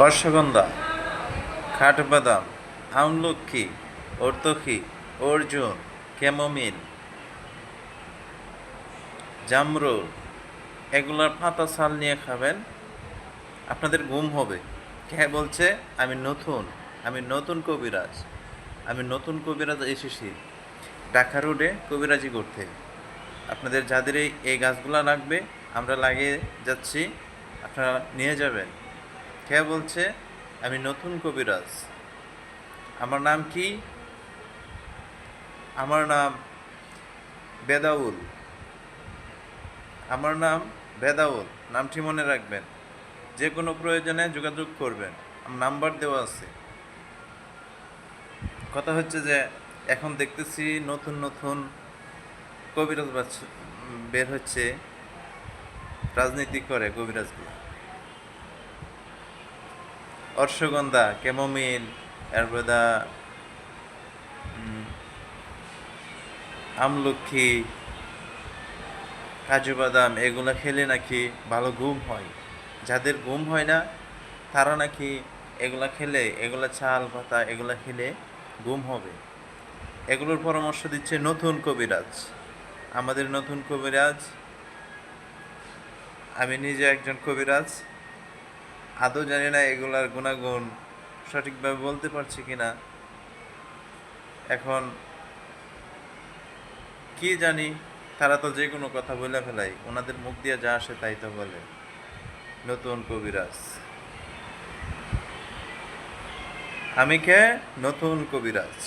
অশ্বগন্ধা, কাঠবাদাম, আমলকি, অর্তকি, অর্জুন, ক্যামোমিল, জামরুল এগুলার পাতা ছাল নিয়ে খাবেন, আপনাদের ঘুম হবে। কে বলছে? আমি নতুন কবিরাজ। আমি নতুন কবিরাজ এসেছি ঢাকা রোডে কবিরাজি করতে। আপনাদের যাদের এই গাছগুলা লাগবে আমরা লাগিয়ে যাচ্ছি, আপনারা নিয়ে যাবেন। কে বলছে? আমি নতুন কবিরাজ। আমার নাম কি? আমার নাম বেদাউল। আমার নাম বেদাউল, নামটি মনে রাখবেন। যে কোনো প্রয়োজনে যোগাযোগ করবেন, আমার নাম্বার দেওয়া আছে। কথা হচ্ছে যে এখন দেখতেছি নতুন নতুন কবিরাজ বের হচ্ছে, রাজনীতি করে কবিরাজগুলো। অশ্বগন্ধা, ক্যামোমিল, এরপরে আমলকি, কাজু বাদাম এগুলো খেলে নাকি ভালো ঘুম হয়। যাদের ঘুম হয় না তারা নাকি এগুলা খেলে, এগুলা ছাল পাতা এগুলা খেলে ঘুম হবে। এগুলোর পরামর্শ দিচ্ছে নতুন কবিরাজ। আমাদের নতুন কবিরাজ, আমি নিজে একজন কবিরাজ। আদৌ জানি না এগুলার গুণাগুণ সঠিকভাবে বলতে পারছি কিনা। এখন কি জানি, তারা তো যে কোনো কথা বলে ফেলাই, ওনাদের মুখ দিয়ে যা আসে তাই তো বলে। নতুন কবিরাজ। আমি কে? নতুন কবিরাজ।